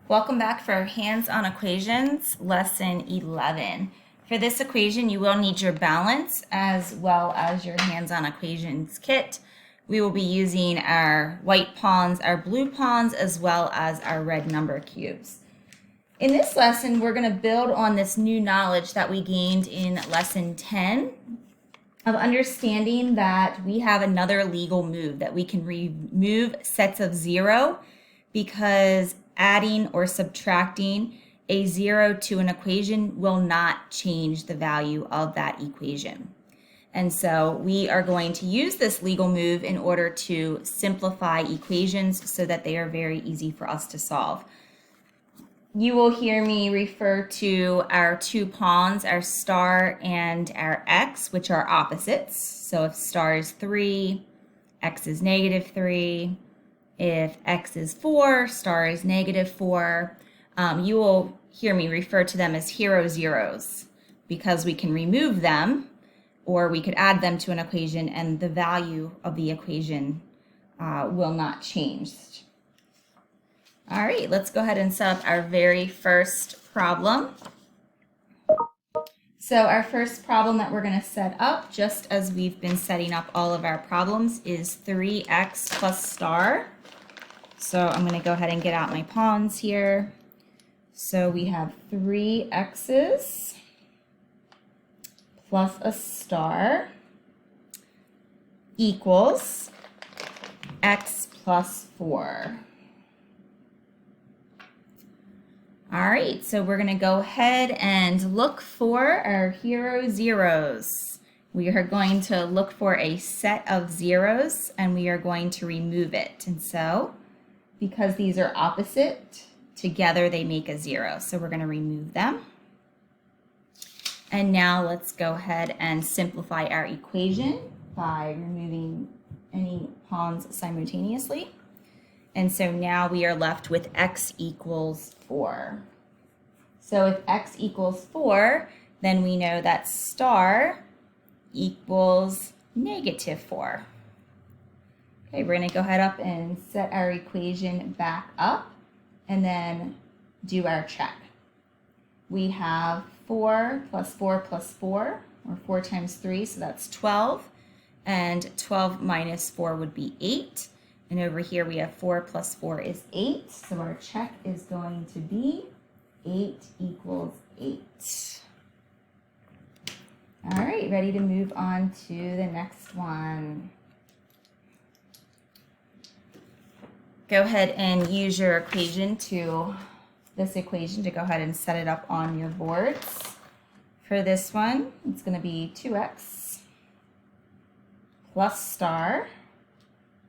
Welcome back for Hands-on Equations, Lesson 11. For this equation, you will need your balance as well as your Hands-on Equations kit. We will be using our white pawns, our blue pawns, as well as our red number cubes. In this lesson, we're going to build on this new knowledge that we gained in Lesson 10 of understanding that we have another legal move, that we can remove sets of zero because adding or subtracting a zero to an equation will not change the value of that equation. And so we are going to use this legal move in order to simplify equations so that they are very easy for us to solve. You will hear me refer to our two pawns, our star and our x, which are opposites. So if star is 3, x is -3. If x is 4, star is -4. You will hear me refer to them as hero zeros because we can remove them or we could add them to an equation and the value of the equation will not change. All right, let's go ahead and set up our very first problem. So our first problem that we're going to set up, just as we've been setting up all of our problems, is 3x plus star. So I'm going to go ahead and get out my pawns here. So we have 3 x's plus a star equals x plus 4. All right, so we're going to go ahead and look for our hero zeros. We are going to look for a set of zeros and we are going to remove it. And so, because these are opposite, together they make a 0. So we're going to remove them. And now let's go ahead and simplify our equation by removing any pawns simultaneously. And so now we are left with x equals 4. So if x equals 4, then we know that star equals -4. Okay, we're going to go ahead up and set our equation back up and then do our check. We have 4 plus 4 plus 4, or 4 times 3, so that's 12. And 12 minus 4 would be 8. And over here we have 4 plus 4 is 8. So our check is going to be 8 equals 8. All right, ready to move on to the next one. Go ahead and use your equation this equation to go ahead and set it up on your boards. For this one, it's going to be 2x plus star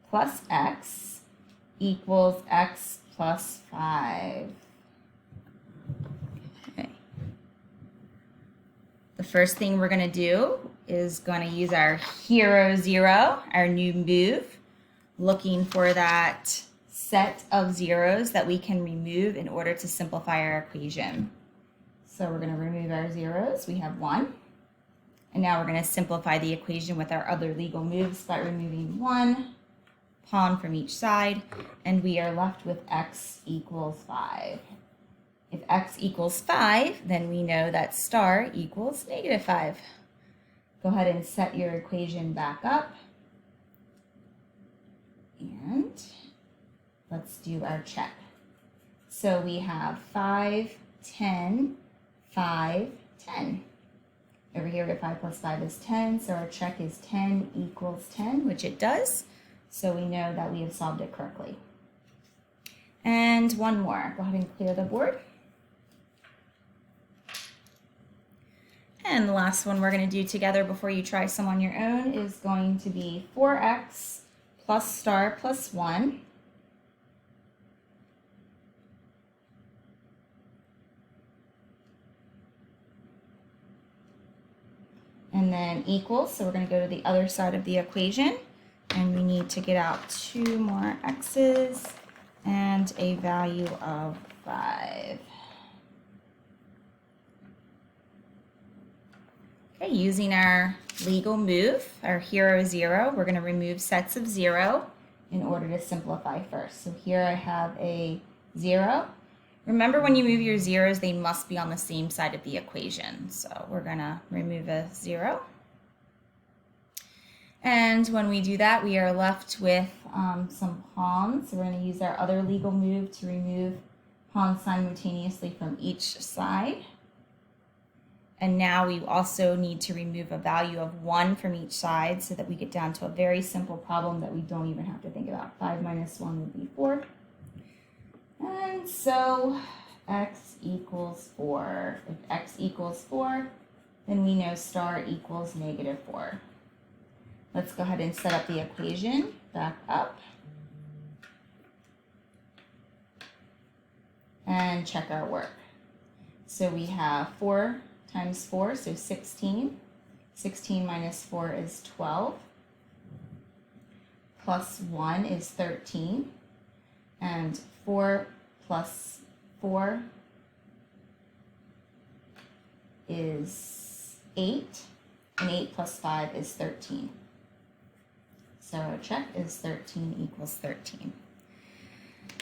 plus x equals x plus 5. Okay. The first thing we're going to do is going to use our hero zero, our new move, looking for that set of zeros that we can remove in order to simplify our equation. So we're going to remove our zeros. We have 1. And now we're going to simplify the equation with our other legal moves by removing 1 pawn from each side, and we are left with x equals 5. If x equals 5, then we know that star equals -5. Go ahead and set your equation back up. And let's do our check. So we have 5, 10, 5, 10. Over here we have 5 plus 5 is 10, so our check is 10 equals 10, which it does. So we know that we have solved it correctly. And one more. Go ahead and clear the board. And the last one we're going to do together before you try some on your own is going to be 4x plus star plus 1 and then equals. So we're going to go to the other side of the equation. And we need to get out 2 more x's and a value of 5. Okay, using our legal move, our hero zero, we're going to remove sets of 0 in order to simplify first. So here I have a 0. Remember, when you move your zeros, they must be on the same side of the equation. So we're going to remove a 0. And when we do that, we are left with some pawns. So we're going to use our other legal move to remove pawns simultaneously from each side. And now we also need to remove a value of 1 from each side so that we get down to a very simple problem that we don't even have to think about. 5 minus 1 would be 4. And so x equals 4. If x equals 4, then we know star equals negative 4. Let's go ahead and set up the equation. Back up. And check our work. So we have 4 times 4, so 16. 16 minus 4 is 12. Plus 1 is 13. And 4 plus 4 is 8. And 8 plus 5 is 13. So our check is 13 equals 13.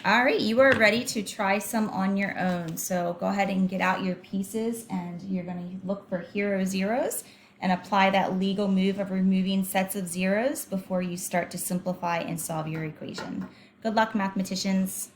All right, you are ready to try some on your own. So go ahead and get out your pieces, and you're going to look for hero zeros and apply that legal move of removing sets of zeros before you start to simplify and solve your equation. Good luck, mathematicians.